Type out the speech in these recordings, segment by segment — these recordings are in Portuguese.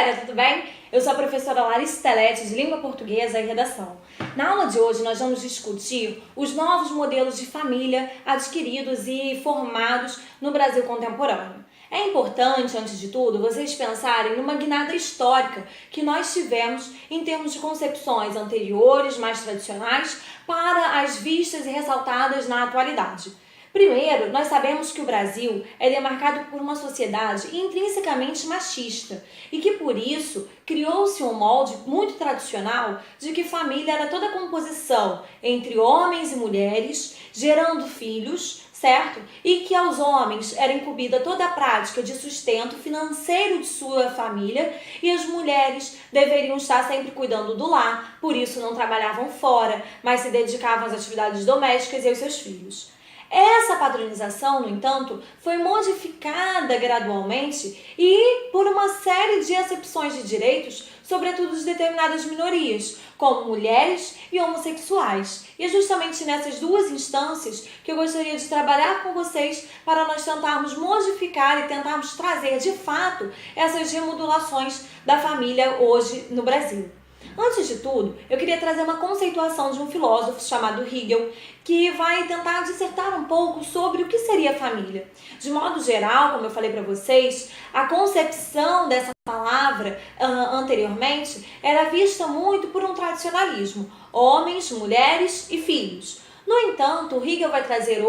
galera, tudo bem? Eu sou a professora Larissa Telete, de Língua Portuguesa e Redação. Na aula de hoje nós vamos discutir os novos modelos de família adquiridos e formados no Brasil contemporâneo. É importante, antes de tudo, vocês pensarem numa guinada histórica que nós tivemos em termos de concepções anteriores, mais tradicionais, para as vistas e ressaltadas na atualidade. Primeiro, nós sabemos que o Brasil é demarcado por uma sociedade intrinsecamente machista e que, por isso, criou-se um molde muito tradicional de que família era toda a composição entre homens e mulheres, gerando filhos, certo? E que aos homens era incumbida toda a prática de sustento financeiro de sua família e as mulheres deveriam estar sempre cuidando do lar, por isso não trabalhavam fora, mas se dedicavam às atividades domésticas e aos seus filhos. Essa padronização, no entanto, foi modificada gradualmente e por uma série de acepções de direitos, sobretudo de determinadas minorias, como mulheres e homossexuais. E é justamente nessas duas instâncias que eu gostaria de trabalhar com vocês para nós tentarmos modificar e tentarmos trazer, de fato, essas remodulações da família hoje no Brasil. Antes de tudo, eu queria trazer uma conceituação de um filósofo chamado Hegel, que vai tentar dissertar um pouco sobre o que seria a família. De modo geral, como eu falei para vocês, a concepção dessa palavra anteriormente era vista muito por um tradicionalismo: homens, mulheres e filhos. No entanto, Hegel vai trazer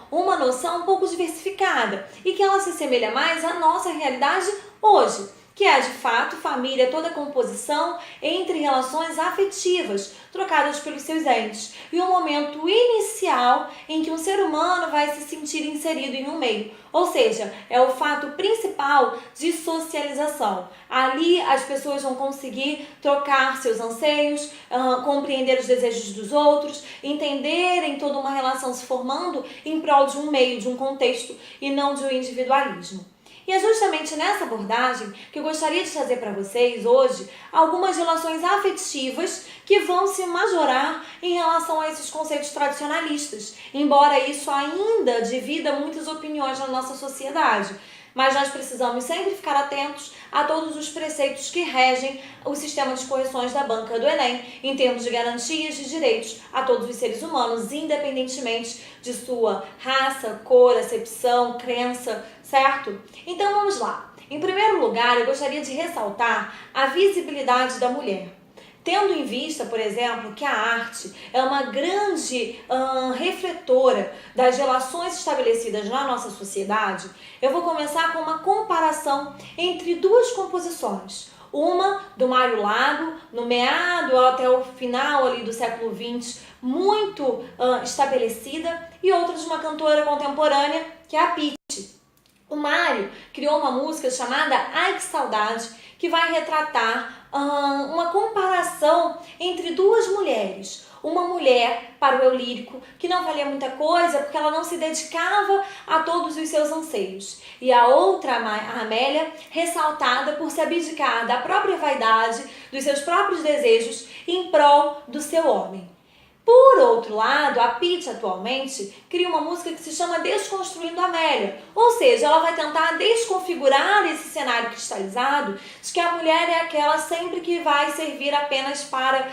uma noção um pouco diversificada e que ela se assemelha mais à nossa realidade hoje, que é, de fato, família, toda a composição entre relações afetivas trocadas pelos seus entes e um momento inicial em que um ser humano vai se sentir inserido em um meio, ou seja, é o fato principal de socialização. Ali as pessoas vão conseguir trocar seus anseios, compreender os desejos dos outros, entenderem toda uma relação se formando em prol de um meio, de um contexto e não de um individualismo. E é justamente nessa abordagem que eu gostaria de trazer para vocês hoje algumas relações afetivas que vão se majorar em relação a esses conceitos tradicionalistas, embora isso ainda divida muitas opiniões na nossa sociedade. Mas nós precisamos sempre ficar atentos a todos os preceitos que regem o sistema de correções da banca do Enem, em termos de garantias de direitos a todos os seres humanos, independentemente de sua raça, cor, acepção, crença, certo? Então vamos lá. Em primeiro lugar, eu gostaria de ressaltar a visibilidade da mulher. Tendo em vista, por exemplo, que a arte é uma grande refletora das relações estabelecidas na nossa sociedade, eu vou começar com uma comparação entre duas composições. Uma do Mário Lago, no meado até o final ali do século XX, muito estabelecida, e outra de uma cantora contemporânea, que é a Pitty. O Mário criou uma música chamada Ai Que Saudade, que vai retratar uma comparação entre duas mulheres. Uma mulher para o eu lírico, que não valia muita coisa porque ela não se dedicava a todos os seus anseios. E a outra, a Amélia, ressaltada por se abdicar da própria vaidade, dos seus próprios desejos, em prol do seu homem. Por outro lado, a Pitty atualmente cria uma música que se chama Desconstruindo a Amélia, ou seja, ela vai tentar desconfigurar esse cenário cristalizado de que a mulher é aquela sempre que vai servir apenas para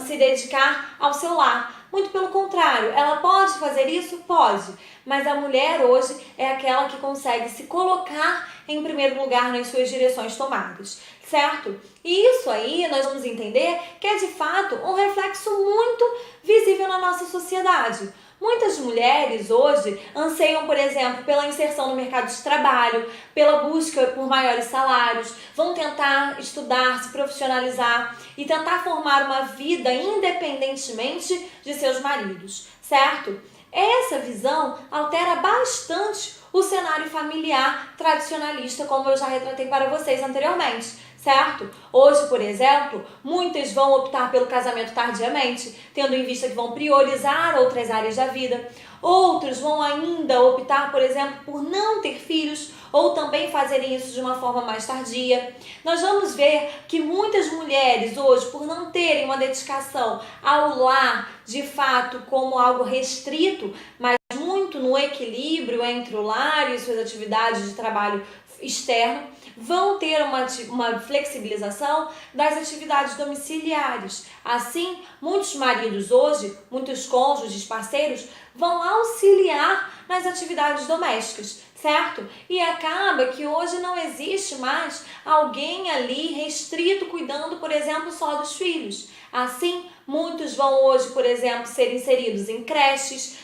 se dedicar ao seu lar. Muito pelo contrário, ela pode fazer isso? Pode, mas a mulher hoje é aquela que consegue se colocar em primeiro lugar nas suas direções tomadas, certo? E isso aí nós vamos entender que é de fato um reflexo muito visível na nossa sociedade. Muitas mulheres hoje anseiam, por exemplo, pela inserção no mercado de trabalho, pela busca por maiores salários, vão tentar estudar, se profissionalizar e tentar formar uma vida independentemente de seus maridos, certo? Essa visão altera bastante o cenário familiar tradicionalista, como eu já retratei para vocês anteriormente, certo? Hoje, por exemplo, muitas vão optar pelo casamento tardiamente, tendo em vista que vão priorizar outras áreas da vida. Outros vão ainda optar, por exemplo, por não ter filhos ou também fazerem isso de uma forma mais tardia. Nós vamos ver que muitas mulheres hoje, por não terem uma dedicação ao lar de fato como algo restrito, mas muito no equilíbrio entre o lar e suas atividades de trabalho externo, vão ter uma flexibilização das atividades domiciliares. Assim, muitos maridos hoje, muitos cônjuges, parceiros, vão auxiliar nas atividades domésticas, certo? E acaba que hoje não existe mais alguém ali restrito cuidando, por exemplo, só dos filhos. Assim, muitos vão hoje, por exemplo, ser inseridos em creches,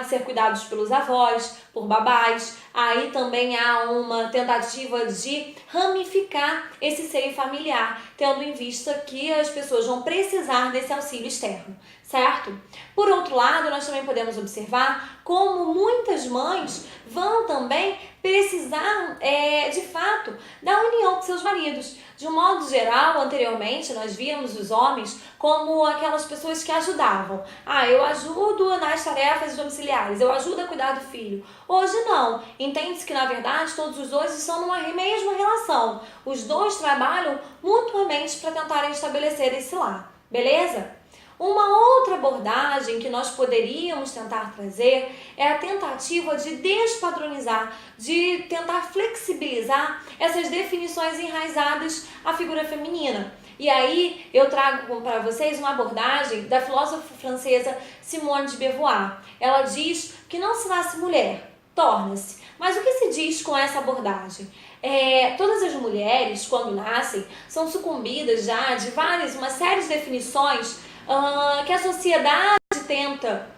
ser cuidados pelos avós, por babás. Aí também há uma tentativa de ramificar esse seio familiar, tendo em vista que as pessoas vão precisar desse auxílio externo, certo? Por outro lado, nós também podemos observar como muitas mães vão também precisar, de fato, da união com seus maridos. De um modo geral, anteriormente, nós víamos os homens como aquelas pessoas que ajudavam. Eu ajudo nas tarefas domiciliares, eu ajudo a cuidar do filho. Hoje não. Entende-se que, na verdade, todos os dois estão numa mesma relação. Os dois trabalham mutuamente para tentarem estabelecer esse lar. Beleza? Uma outra abordagem que nós poderíamos tentar trazer é a tentativa de despadronizar, de tentar flexibilizar essas definições enraizadas à figura feminina. E aí eu trago para vocês uma abordagem da filósofa francesa Simone de Beauvoir. Ela diz que não se nasce mulher, torna-se. Mas o que se diz com essa abordagem? Todas as mulheres, quando nascem, são sucumbidas já de uma série de definições que a sociedade tenta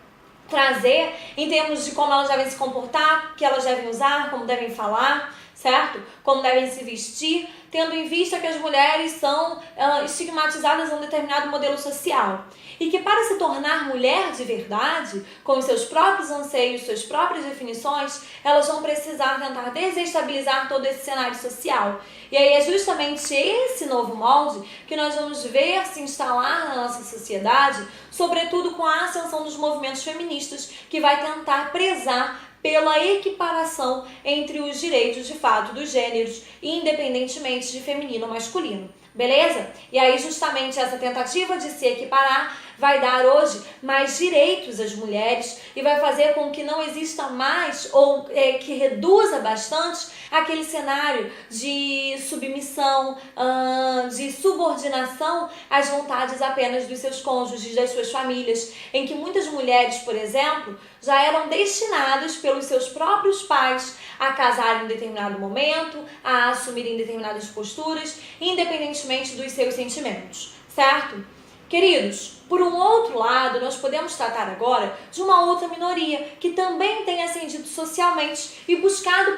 trazer em termos de como elas devem se comportar, o que elas devem usar, como devem falar, certo? Como devem se vestir, tendo em vista que as mulheres são estigmatizadas a um determinado modelo social. E que para se tornar mulher de verdade, com os seus próprios anseios, suas próprias definições, elas vão precisar tentar desestabilizar todo esse cenário social. E aí é justamente esse novo molde que nós vamos ver se instalar na nossa sociedade, sobretudo com a ascensão dos movimentos feministas, que vai tentar prezar pela equiparação entre os direitos de fato dos gêneros, independentemente de feminino ou masculino. Beleza? E aí justamente essa tentativa de se equiparar vai dar hoje mais direitos às mulheres e vai fazer com que não exista mais ou que reduza bastante aquele cenário de submissão, de subordinação às vontades apenas dos seus cônjuges, das suas famílias, em que muitas mulheres, por exemplo, já eram destinadas pelos seus próprios pais a casar em determinado momento, a assumirem determinadas posturas, independentemente dos seus sentimentos, certo? Queridos, por um outro lado, nós podemos tratar agora de uma outra minoria que também tem ascendido socialmente e buscado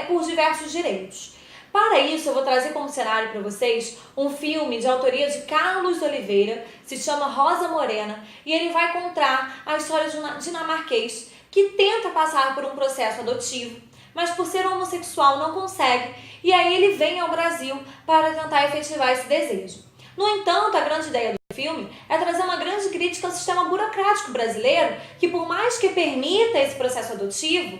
por diversos direitos. Para isso, eu vou trazer como cenário para vocês um filme de autoria de Carlos Oliveira, se chama Rosa Morena, e ele vai contar a história de um dinamarquês que tenta passar por um processo adotivo, mas por ser homossexual não consegue, e aí ele vem ao Brasil para tentar efetivar esse desejo. No entanto, a grande ideia do filme é trazer uma grande crítica ao sistema burocrático brasileiro, que por mais que permita esse processo adotivo,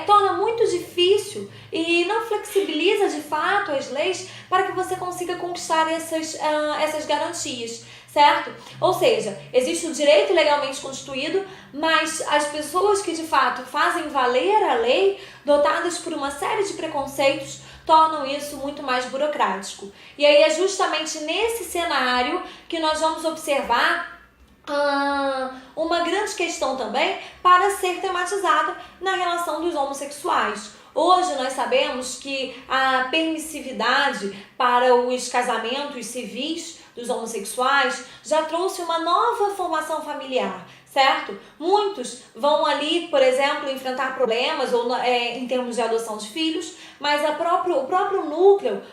torna muito difícil e não flexibiliza de fato as leis para que você consiga conquistar essas garantias, certo? Ou seja, existe o direito legalmente constituído, mas as pessoas que de fato fazem valer a lei, dotadas por uma série de preconceitos, tornam isso muito mais burocrático. E aí é justamente nesse cenário que nós vamos observar uma grande questão também para ser tematizada na relação dos homossexuais. Hoje nós sabemos que a permissividade para os casamentos civis dos homossexuais já trouxe uma nova formação familiar, certo? Muitos vão ali, por exemplo, enfrentar problemas ou em termos de adoção de filhos, mas o próprio núcleo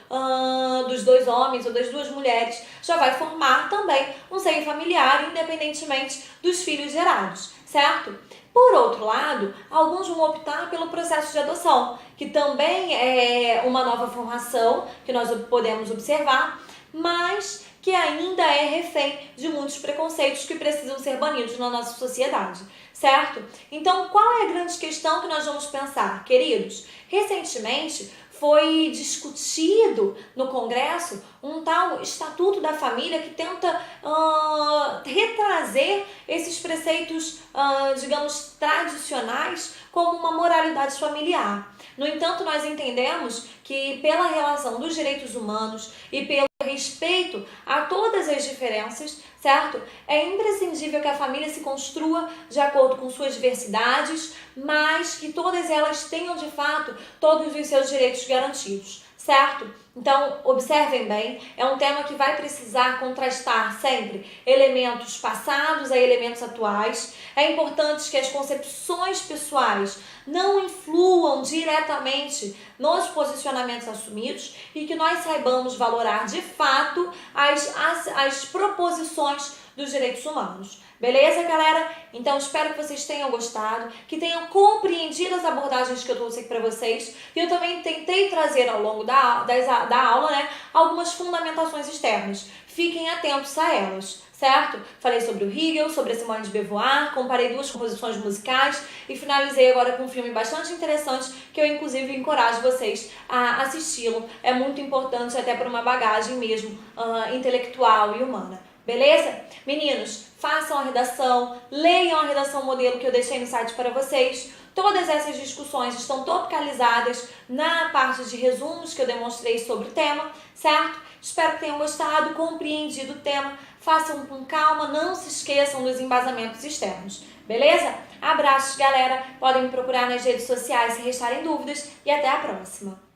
dos dois homens ou das duas mulheres já vai formar também um seio familiar, independentemente dos filhos gerados, certo? Por outro lado, alguns vão optar pelo processo de adoção, que também é uma nova formação que nós podemos observar, mas que ainda é refém de muitos preconceitos que precisam ser banidos na nossa sociedade, certo? Então, qual é a grande questão que nós vamos pensar, queridos? Recentemente, foi discutido no Congresso um tal Estatuto da Família que tenta retrazer esses preceitos, digamos, tradicionais como uma moralidade familiar. No entanto, nós entendemos que pela relação dos direitos humanos e pelo respeito a todas as diferenças, certo? É imprescindível que a família se construa de acordo com suas diversidades, mas que todas elas tenham de fato todos os seus direitos garantidos, certo? Então, observem bem, é um tema que vai precisar contrastar sempre elementos passados a elementos atuais. É importante que as concepções pessoais não influam diretamente nos posicionamentos assumidos e que nós saibamos valorar de fato as proposições dos direitos humanos. Beleza, galera? Então, espero que vocês tenham gostado, que tenham compreendido as abordagens que eu trouxe aqui para vocês. E eu também tentei trazer ao longo da aula, né, algumas fundamentações externas. Fiquem atentos a elas, certo? Falei sobre o Hegel, sobre a Simone de Beauvoir, comparei duas composições musicais e finalizei agora com um filme bastante interessante que eu, inclusive, encorajo vocês a assisti-lo. É muito importante até para uma bagagem mesmo intelectual e humana. Beleza? Meninos, façam a redação, leiam a redação modelo que eu deixei no site para vocês. Todas essas discussões estão topicalizadas na parte de resumos que eu demonstrei sobre o tema, certo? Espero que tenham gostado, compreendido o tema. Façam com calma, não se esqueçam dos embasamentos externos. Beleza? Abraços, galera. Podem me procurar nas redes sociais se restarem dúvidas e até a próxima.